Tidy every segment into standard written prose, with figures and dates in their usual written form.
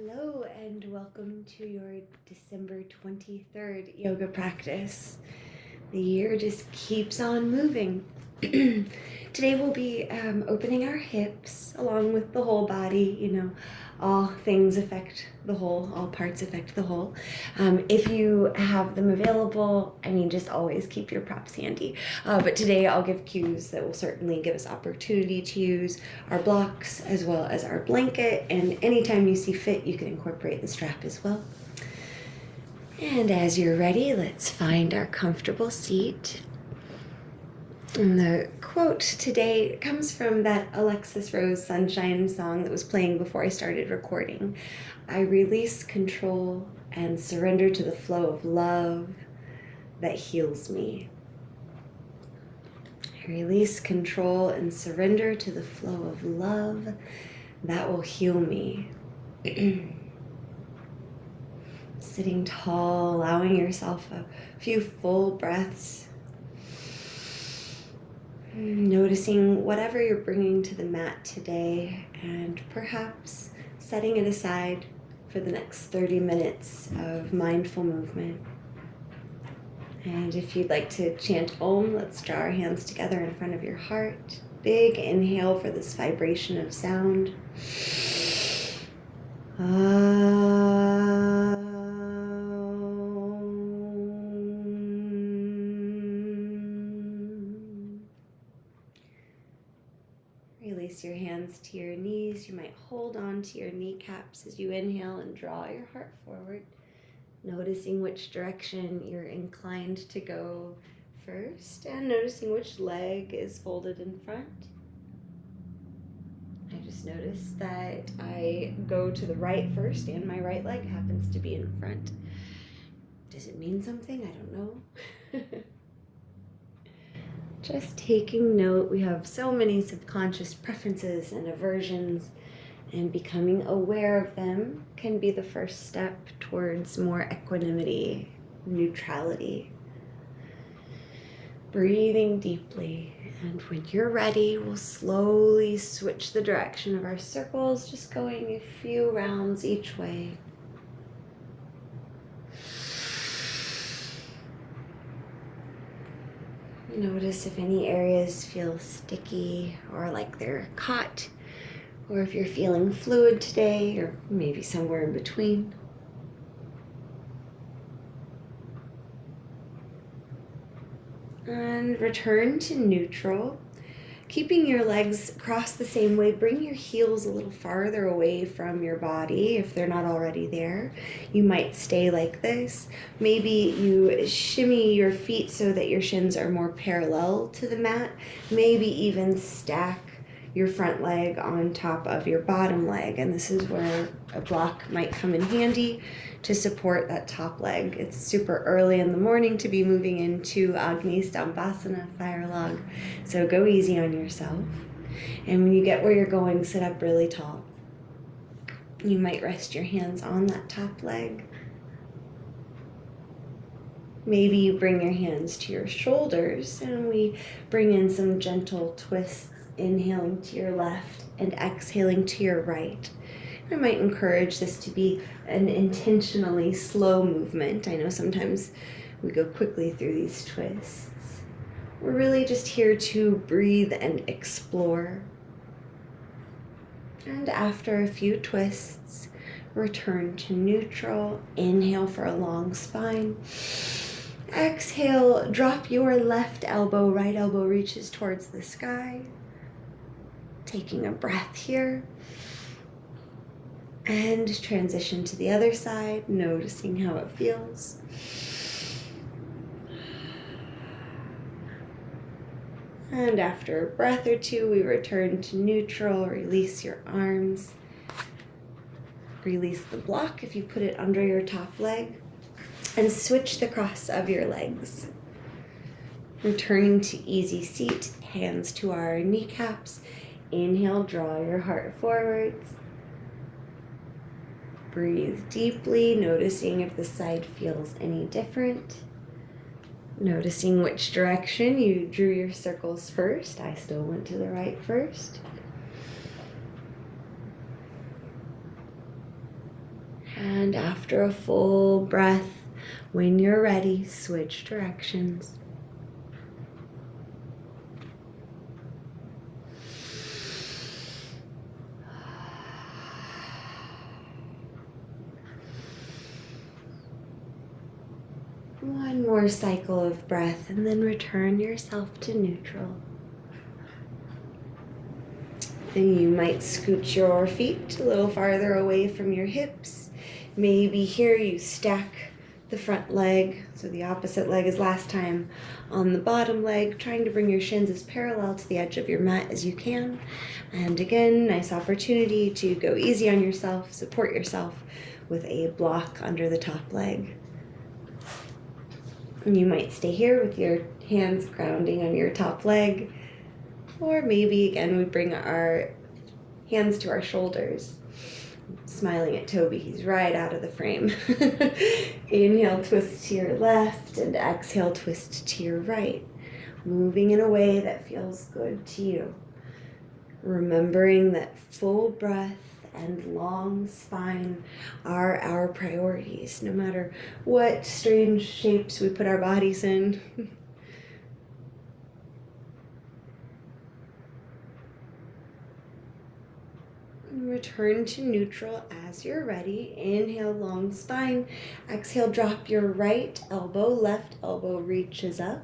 Hello and welcome to your December 23rd yoga practice. The year just keeps on moving. Today we'll be opening our hips along with the whole body. All things affect the whole, all parts affect the whole. If you have them available, just always keep your props handy. But today I'll give cues that will certainly give us opportunity to use our blocks as well as our blanket. And anytime you see fit, you can incorporate the strap as well. And as you're ready, let's find our comfortable seat. And the quote today comes from that Alexis Rose Sunshine song that was playing before I started recording. I release control and surrender to the flow of love that heals me. I release control and surrender to the flow of love that will heal me. Sitting tall, allowing yourself a few full breaths. Noticing whatever you're bringing to the mat today and perhaps setting it aside for the next 30 minutes of mindful movement. And if you'd like to chant Om, let's draw our hands together in front of your heart. Big inhale for this vibration of sound. Release your hands to your knees. You might hold on to your kneecaps as you inhale and draw your heart forward, noticing which direction you're inclined to go first and noticing which leg is folded in front. I just noticed that I go to the right first and my right leg happens to be in front. Does it mean something? I don't know. Just taking note, we have so many subconscious preferences and aversions, and becoming aware of them can be the first step towards more equanimity, neutrality. Breathing deeply, and when you're ready, we'll slowly switch the direction of our circles, just going a few rounds each way. Notice if any areas feel sticky or like they're caught, or if you're feeling fluid today, or maybe somewhere in between. And return to neutral. Keeping your legs crossed the same way, bring your heels a little farther away from your body if they're not already there. You might stay like this. Maybe you shimmy your feet so that your shins are more parallel to the mat. Maybe even stack your front leg on top of your bottom leg. And this is where a block might come in handy to support that top leg. It's super early in the morning to be moving into Agni Stambhasana, fire log. So go easy on yourself. And when you get where you're going, sit up really tall. You might rest your hands on that top leg. Maybe you bring your hands to your shoulders and we bring in some gentle twists, inhaling to your left and exhaling to your right. I might encourage this to be an intentionally slow movement. I know sometimes we go quickly through these twists. We're really just here to breathe and explore. And after a few twists, return to neutral. Inhale for a long spine. Exhale, drop your left elbow, right elbow reaches towards the sky. Taking a breath here. And transition to the other side, noticing how it feels. And after a breath or two, we return to neutral. Release your arms. Release the block if you put it under your top leg. And switch the cross of your legs. Returning to easy seat, hands to our kneecaps. Inhale, draw your heart forwards. Breathe deeply, noticing if the side feels any different. Noticing which direction you drew your circles first. I still went to the right first. And after a full breath, when you're ready, switch directions. One more cycle of breath and then return yourself to neutral. Then you might scoot your feet a little farther away from your hips. Maybe here you stack the front leg, so the opposite leg as last time, on the bottom leg, trying to bring your shins as parallel to the edge of your mat as you can. And again, nice opportunity to go easy on yourself, support yourself with a block under the top leg. And you might stay here with your hands grounding on your top leg, or maybe again we bring our hands to our shoulders. Smiling at Toby, he's right out of the frame. Inhale, twist to your left, and exhale, twist to your right. Moving in a way that feels good to you. Remembering that full breath and long spine are our priorities, no matter what strange shapes we put our bodies in. Return to neutral as you're ready. Inhale, long spine. Exhale, drop your right elbow, left elbow reaches up.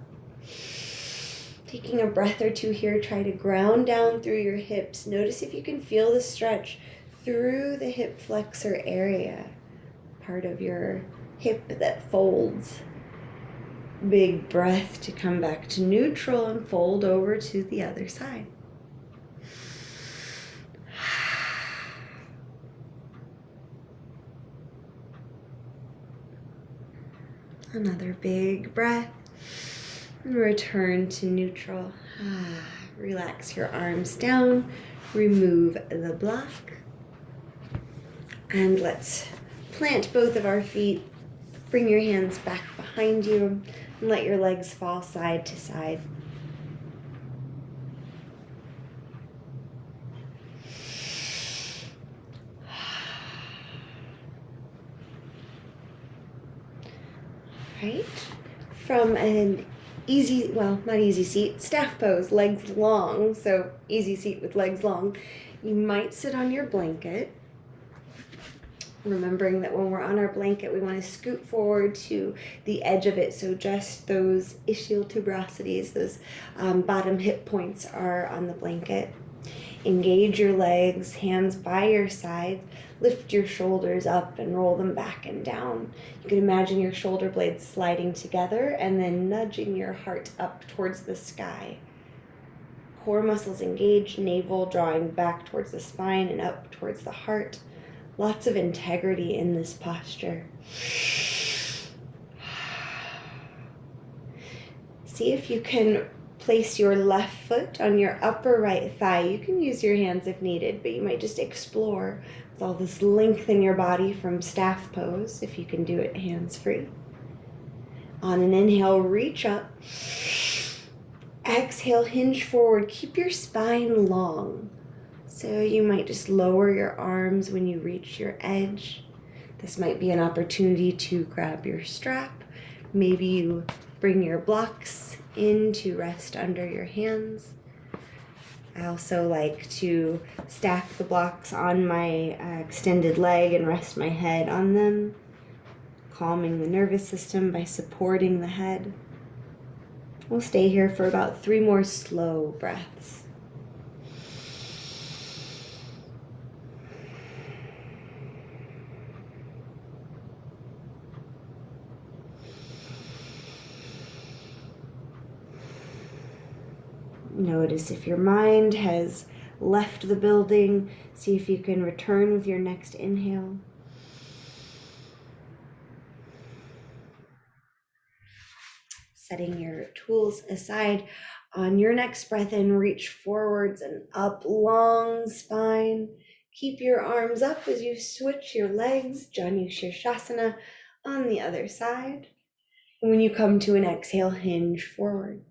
Taking a breath or two here, try to ground down through your hips. Notice if you can feel the stretch through the hip flexor area, part of your hip that folds. Big breath to come back to neutral and fold over to the other side. Another big breath. Return to neutral. Relax your arms down. Remove the block. And let's plant both of our feet. Bring your hands back behind you and let your legs fall side to side. Right? From an easy, well, not easy seat, staff pose, legs long, so easy seat with legs long. You might sit on your blanket, remembering that when we're on our blanket, we want to scoot forward to the edge of it, so just those ischial tuberosities, those bottom hip points are on the blanket. Engage your legs, hands by your side. Lift your shoulders up and roll them back and down. You can imagine your shoulder blades sliding together and then nudging your heart up towards the sky. Core muscles engaged, navel drawing back towards the spine and up towards the heart. Lots of integrity in this posture. See if you can place your left foot on your upper right thigh. You can use your hands if needed, but you might just explore with all this length in your body from staff pose, if you can do it hands-free. On an inhale, reach up. Exhale, hinge forward. Keep your spine long. So you might just lower your arms when you reach your edge. This might be an opportunity to grab your strap. Maybe you bring your blocks in to rest under your hands. I also like to stack the blocks on my extended leg and rest my head on them, calming the nervous system by supporting the head. We'll stay here for about 3 more slow breaths. Notice if your mind has left the building. See if you can return with your next inhale. Setting your tools aside. On your next breath in, reach forwards and up, long spine. Keep your arms up as you switch your legs, Janu Shirshasana on the other side. And when you come to an exhale, hinge forward.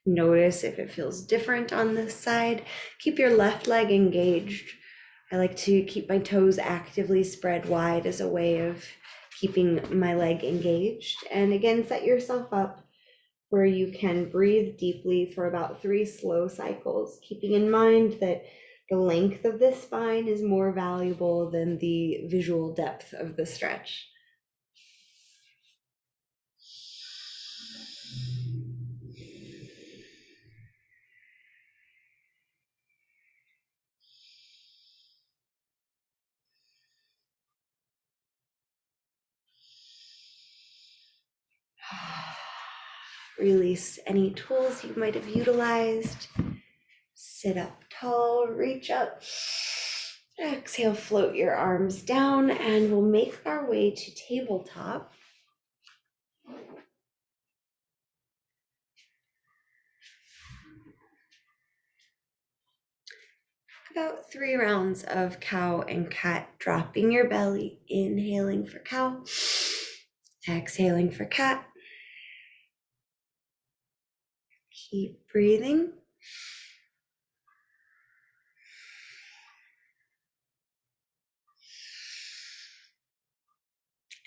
Notice if it feels different on this side. Keep your left leg engaged. I like to keep my toes actively spread wide as a way of keeping my leg engaged. And again, set yourself up where you can breathe deeply for about 3 slow cycles, keeping in mind that the length of the spine is more valuable than the visual depth of the stretch. Release any tools you might have utilized. Sit up tall, reach up. Exhale, float your arms down, and we'll make our way to tabletop. About 3 rounds of cow and cat, dropping your belly, inhaling for cow, exhaling for cat. Keep breathing.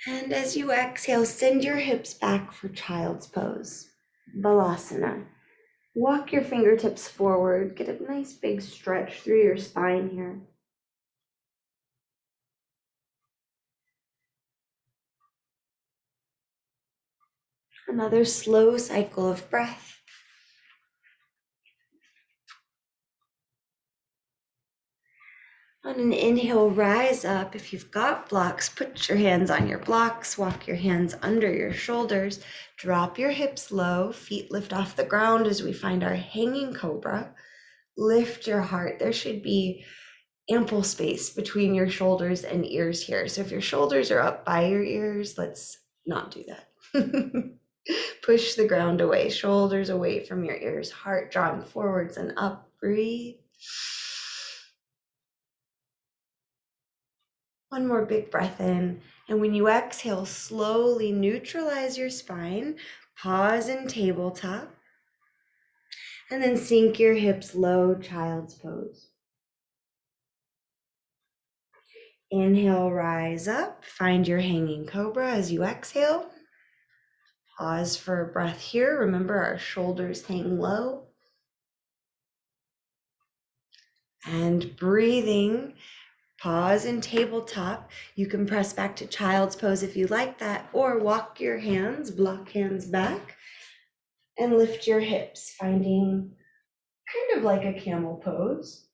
And as you exhale, send your hips back for child's pose, balasana. Walk your fingertips forward, get a nice big stretch through your spine here. Another slow cycle of breath. On an inhale, rise up. If you've got blocks, put your hands on your blocks, walk your hands under your shoulders, drop your hips low, feet lift off the ground as we find our hanging cobra. Lift your heart. There should be ample space between your shoulders and ears here. So if your shoulders are up by your ears, let's not do that. Push the ground away, shoulders away from your ears, heart drawn forwards and up. Breathe. One more big breath in. And when you exhale, slowly neutralize your spine, pause in tabletop, and then sink your hips low, child's pose. Inhale, rise up, find your hanging cobra as you exhale. Pause for a breath here. Remember, our shoulders hang low. And breathing, pause in tabletop. You can press back to child's pose if you like that, or walk your hands, block hands back, and lift your hips, finding kind of like a camel pose.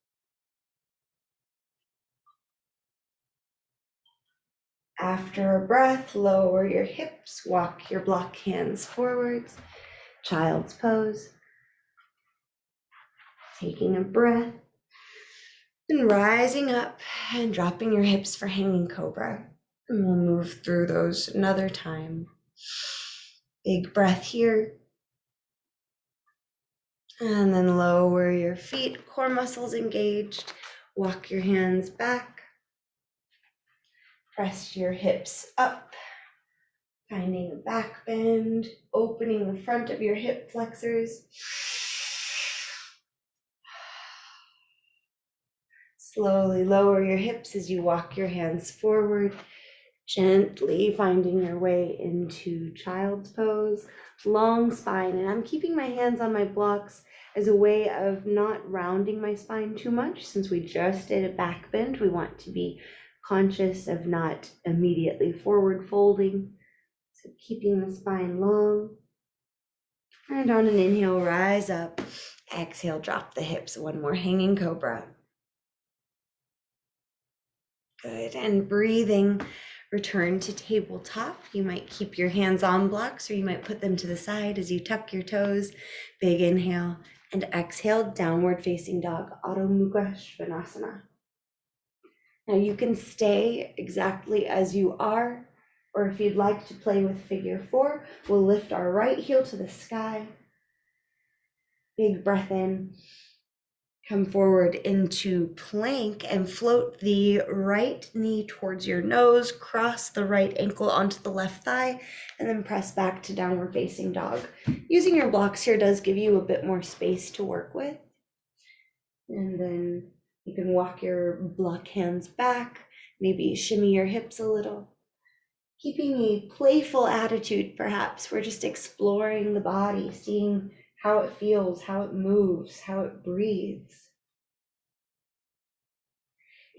After a breath, lower your hips, walk your block hands forwards, child's pose. Taking a breath, and rising up and dropping your hips for hanging cobra. And we'll move through those another time. Big breath here. And then lower your feet, core muscles engaged. Walk your hands back. Press your hips up, finding a back bend, opening the front of your hip flexors. Slowly lower your hips as you walk your hands forward, gently finding your way into child's pose, long spine. And I'm keeping my hands on my blocks as a way of not rounding my spine too much. Since we just did a back bend, we want to be conscious of not immediately forward folding. So keeping the spine long. And on an inhale, rise up. Exhale, drop the hips. One more hanging cobra. Good. And breathing, return to tabletop. You might keep your hands on blocks, or you might put them to the side as you tuck your toes. Big inhale and exhale, downward facing dog, Adho Mukha Svanasana. Now you can stay exactly as you are, or if you'd like to play with figure 4, we'll lift our right heel to the sky. Big breath in. Come forward into plank and float the right knee towards your nose, cross the right ankle onto the left thigh, and then press back to downward facing dog. Using your blocks here does give you a bit more space to work with. And then You can walk your block hands back, maybe shimmy your hips a little. Keeping a playful attitude, perhaps. We're just exploring the body, seeing how it feels, how it moves, how it breathes.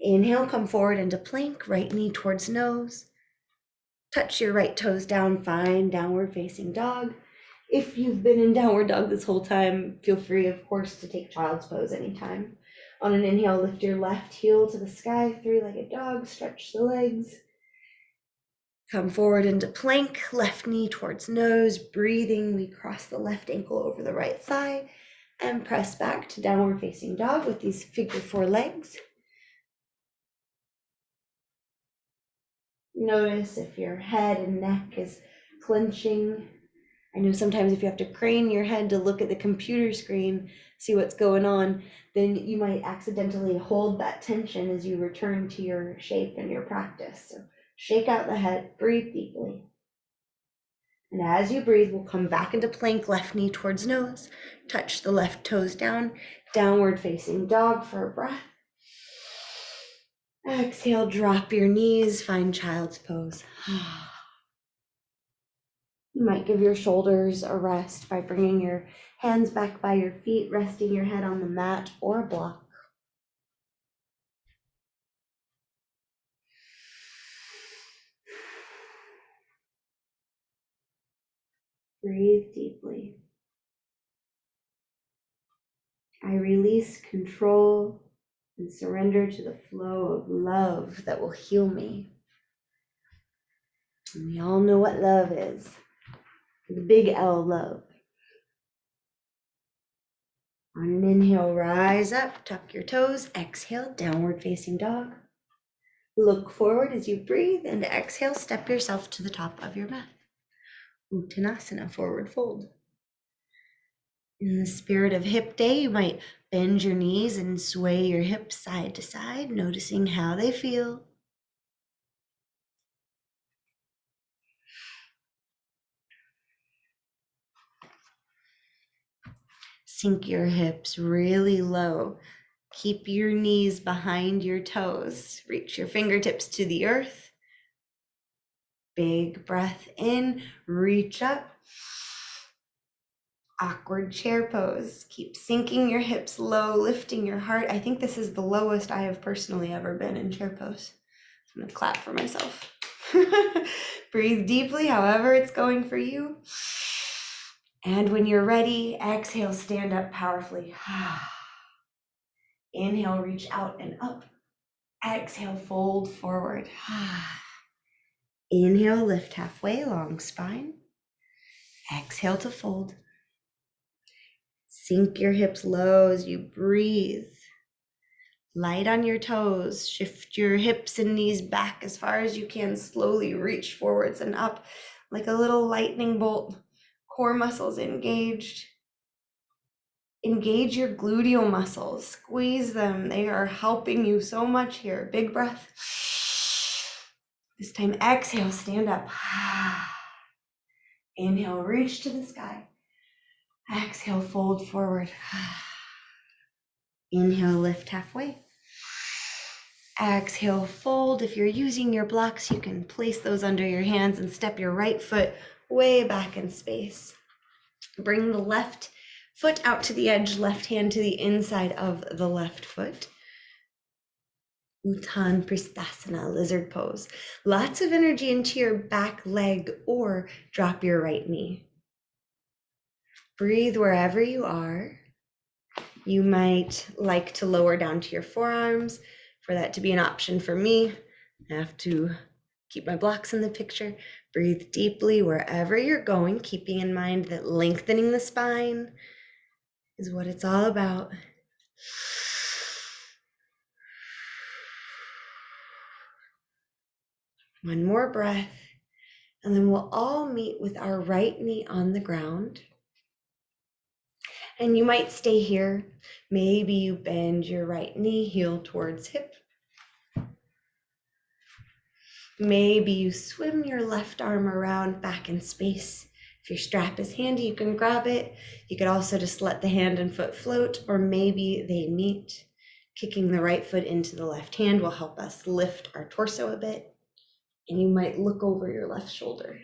Inhale, come forward into plank, right knee towards nose. Touch your right toes down, find downward facing dog. If you've been in downward dog this whole time, feel free, of course, to take child's pose anytime. On an inhale, lift your left heel to the sky, three-legged dog, stretch the legs. Come forward into plank, left knee towards nose, breathing. We cross the left ankle over the right thigh and press back to downward facing dog with these figure four legs. Notice if your head and neck is clenching. I know sometimes if you have to crane your head to look at the computer screen, see what's going on, then you might accidentally hold that tension as you return to your shape and your practice. So shake out the head, breathe deeply. And as you breathe, we'll come back into plank, left knee towards nose, touch the left toes down, downward facing dog for a breath. Exhale, drop your knees, find child's pose. You might give your shoulders a rest by bringing your hands back by your feet, resting your head on the mat or a block. Breathe deeply. I release control and surrender to the flow of love that will heal me. And we all know what love is. The big L, love. On an inhale, rise up, tuck your toes. Exhale, downward facing dog. Look forward as you breathe, and exhale, step yourself to the top of your mat. Uttanasana, forward fold. In the spirit of hip day, you might bend your knees and sway your hips side to side, noticing how they feel. Sink your hips really low. Keep your knees behind your toes. Reach your fingertips to the earth. Big breath in, reach up. Awkward chair pose. Keep sinking your hips low, lifting your heart. I think this is the lowest I have personally ever been in chair pose. I'm gonna clap for myself. Breathe deeply, however it's going for you. And when you're ready, exhale, stand up powerfully. Inhale, reach out and up. Exhale, fold forward. Inhale, lift halfway, long spine. Exhale to fold. Sink your hips low as you breathe. Light on your toes. Shift your hips and knees back as far as you can. Slowly reach forwards and up like a little lightning bolt. Core muscles engaged. Engage your gluteal muscles. Squeeze them. They are helping you so much here. Big breath. This time, exhale, stand up. Inhale, reach to the sky. Exhale, fold forward. Inhale, lift halfway. Exhale, fold. If you're using your blocks, you can place those under your hands and step your right foot way back in space. Bring the left foot out to the edge, left hand to the inside of the left foot. Uttanasana, lizard pose. Lots of energy into your back leg or drop your right knee. Breathe wherever you are. You might like to lower down to your forearms. For that to be an option for me, I have to keep my blocks in the picture. Breathe deeply wherever you're going, keeping in mind that lengthening the spine is what it's all about. One more breath, and then we'll all meet with our right knee on the ground. And you might stay here. Maybe you bend your right knee, heel towards hip. Maybe you swim your left arm around back in space. If your strap is handy, you can grab it. You could also just let the hand and foot float, or maybe they meet. Kicking the right foot into the left hand will help us lift our torso a bit, and you might look over your left shoulder.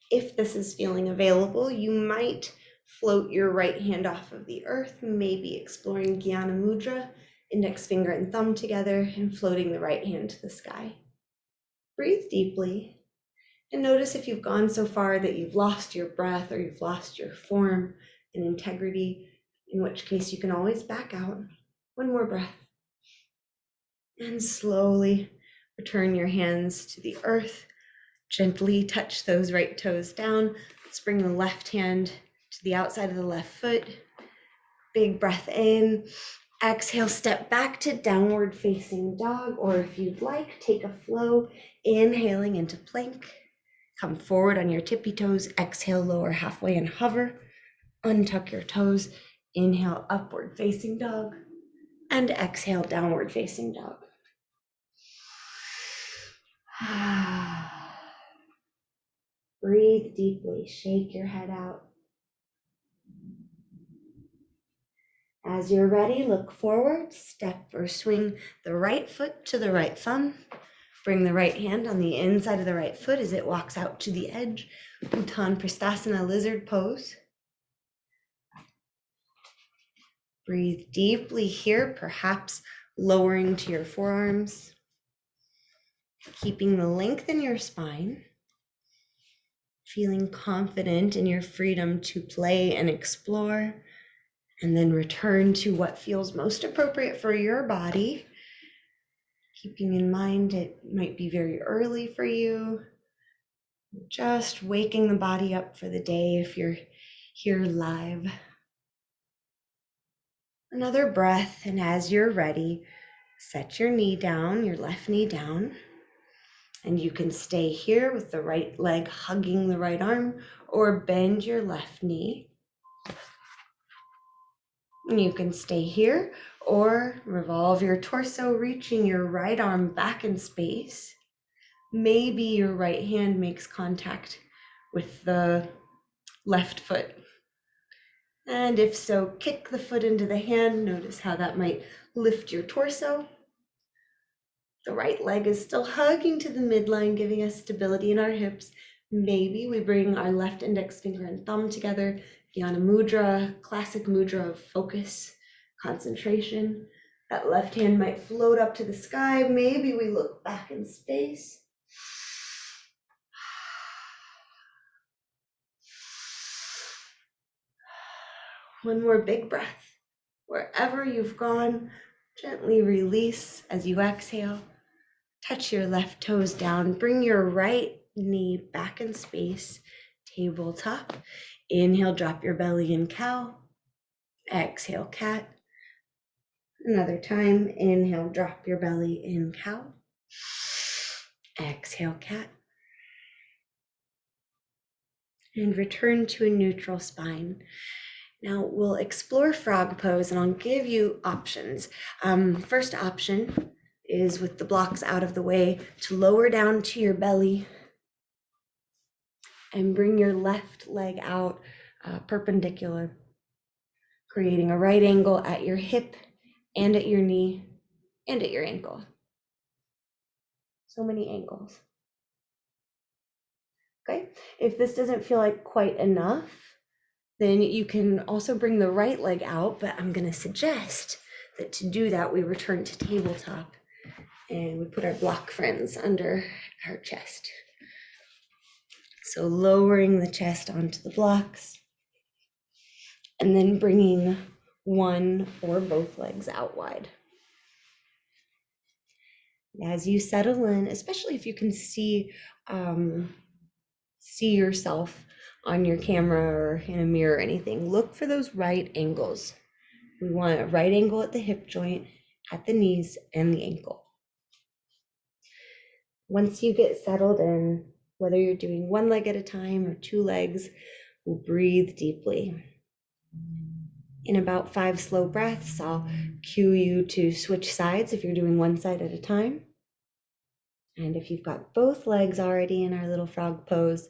If this is feeling available, you might float your right hand off of the earth, maybe exploring Jnana Mudra, index finger and thumb together, and floating the right hand to the sky. Breathe deeply and notice if you've gone so far that you've lost your breath or you've lost your form and integrity, in which case you can always back out. One more breath. And slowly return your hands to the earth. Gently touch those right toes down. Let's bring the left hand to the outside of the left foot. Big breath in. Exhale, step back to downward facing dog, or if you'd like, take a flow, inhaling into plank. Come forward on your tippy toes. Exhale, lower halfway and hover. Untuck your toes. Inhale, upward facing dog. And exhale, downward facing dog. Breathe deeply. Shake your head out. As you're ready, look forward, step or swing the right foot to the right thumb. Bring the right hand on the inside of the right foot as it walks out to the edge. Uttanapristhasana, lizard pose. Breathe deeply here, perhaps lowering to your forearms. Keeping the length in your spine. Feeling confident in your freedom to play and explore. And then return to what feels most appropriate for your body. Keeping in mind it might be very early for you. Just waking the body up for the day if you're here live. Another breath, and as you're ready, set your knee down, your left knee down. And you can stay here with the right leg hugging the right arm, or bend your left knee. And you can stay here or revolve your torso, reaching your right arm back in space. Maybe your right hand makes contact with the left foot. And if so, kick the foot into the hand. Notice how that might lift your torso. The right leg is still hugging to the midline, giving us stability in our hips. Maybe we bring our left index finger and thumb together. Jnana Mudra, classic mudra of focus, concentration. That left hand might float up to the sky. Maybe we look back in space. One more big breath. Wherever you've gone, gently release as you exhale. Touch your left toes down. Bring your right knee back in space. Tabletop. Inhale, drop your belly in cow. Exhale, cat. Another time. Inhale, drop your belly in cow. Exhale, cat. And return to a neutral spine. Now we'll explore frog pose, and I'll give you options. First option is with the blocks out of the way to lower down to your belly and bring your left leg out perpendicular, creating a right angle at your hip and at your knee and at your ankle. So many angles. Okay, if this doesn't feel like quite enough, then you can also bring the right leg out, but I'm going to suggest that to do that, we return to tabletop and we put our block friends under our chest. So lowering the chest onto the blocks and then bringing one or both legs out wide. As you settle in, especially if you can see yourself on your camera or in a mirror or anything, look for those right angles. We want a right angle at the hip joint, at the knees, and the ankle. Once you get settled in, whether you're doing one leg at a time or two legs, we'll breathe deeply. In about 5 slow breaths, I'll cue you to switch sides if you're doing one side at a time. And if you've got both legs already in our little frog pose,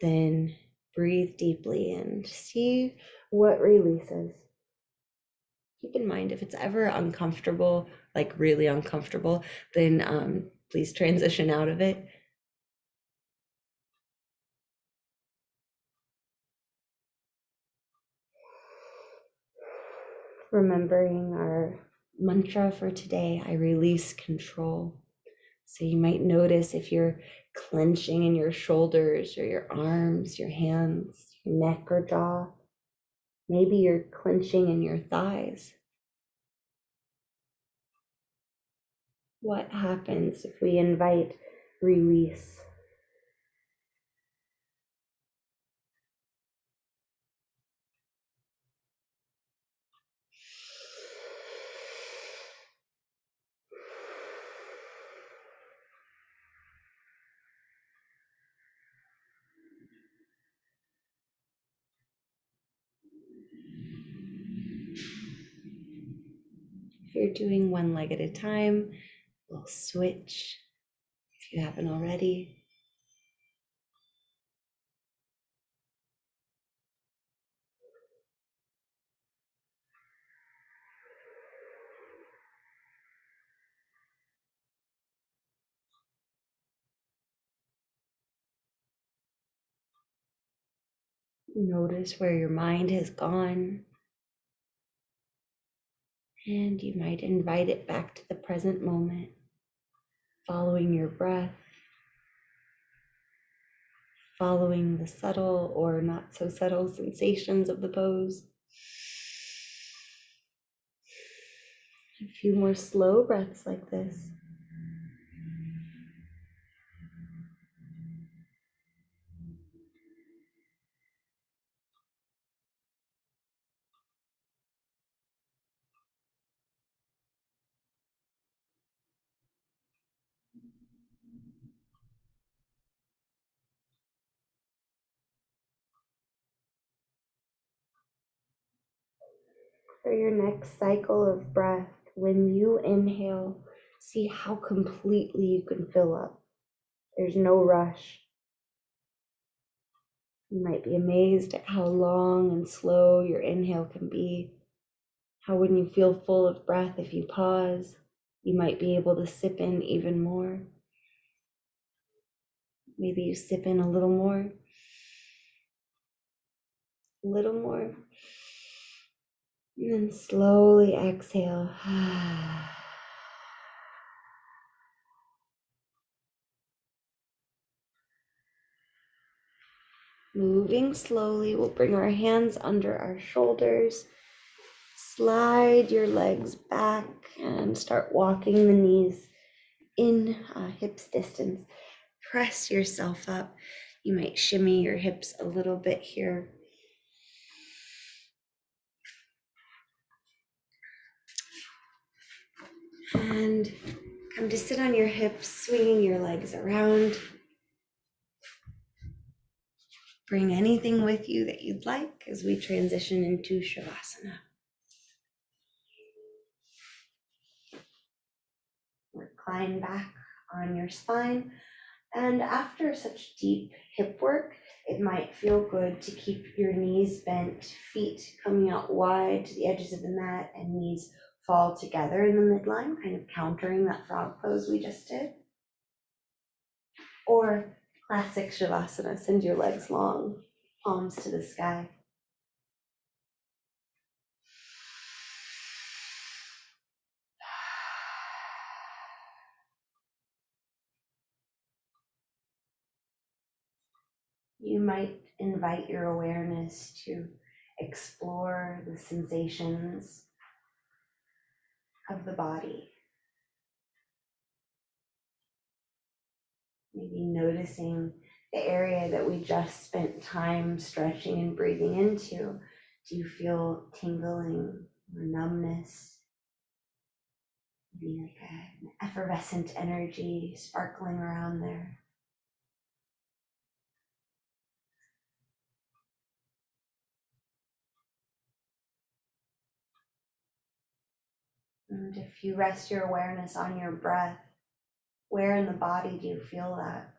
then breathe deeply and see what releases. keep in mind if it's ever uncomfortable, like really uncomfortable, then please transition out of it. Remembering our mantra for today, I release control. So you might notice if you're clenching in your shoulders or your arms, your hands, your neck or jaw. Maybe you're clenching in your thighs. What happens if we invite release? If you're doing one leg at a time, we'll switch if you haven't already. Notice where your mind has gone, and you might invite it back to the present moment, following your breath, following the subtle or not so subtle sensations of the pose. A few more slow breaths like this. For your next cycle of breath, when you inhale, see how completely you can fill up. There's no rush. You might be amazed at how long and slow your inhale can be. How when you feel full of breath, if you pause, you might be able to sip in even more. Maybe you sip in a little more, and then slowly exhale. Moving slowly, we'll bring our hands under our shoulders. Slide your legs back and start walking the knees in hips distance. Press yourself up. You might shimmy your hips a little bit here. And come to sit on your hips, swinging your legs around. Bring anything with you that you'd like as we transition into Shavasana. Recline back on your spine. And after such deep hip work, it might feel good to keep your knees bent, feet coming out wide to the edges of the mat, and knees fall together in the midline, kind of countering that frog pose we just did. Or classic Shavasana, send your legs long, palms to the sky. You might invite your awareness to explore the sensations of the body. Maybe noticing the area that we just spent time stretching and breathing into. Do you feel tingling or numbness? Maybe like an effervescent energy sparkling around there. And if you rest your awareness on your breath, where in the body do you feel that?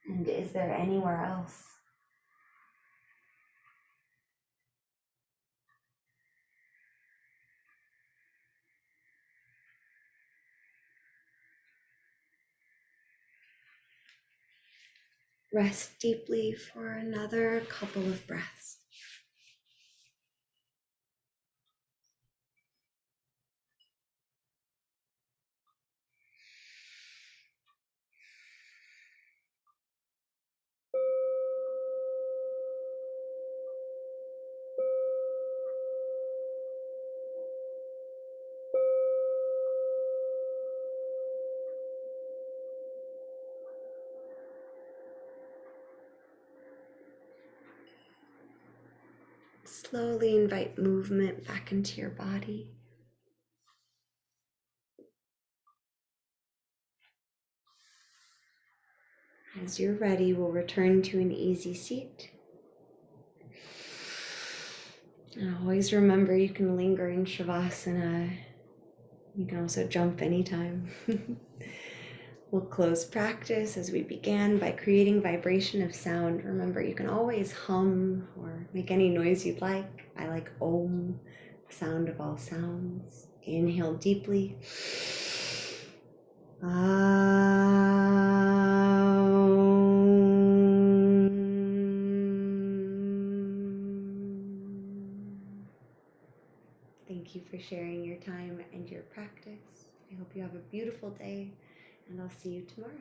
And is there anywhere else? Rest deeply for another couple of breaths. Slowly invite movement back into your body. As you're ready, we'll return to an easy seat. And always remember, you can linger in Shavasana. You can also jump anytime. We'll close practice as we began by creating vibration of sound. Remember, you can always hum or make any noise you'd like. I like Om, the sound of all sounds. Inhale deeply. Thank you for sharing your time and your practice. I hope you have a beautiful day, and I'll see you tomorrow.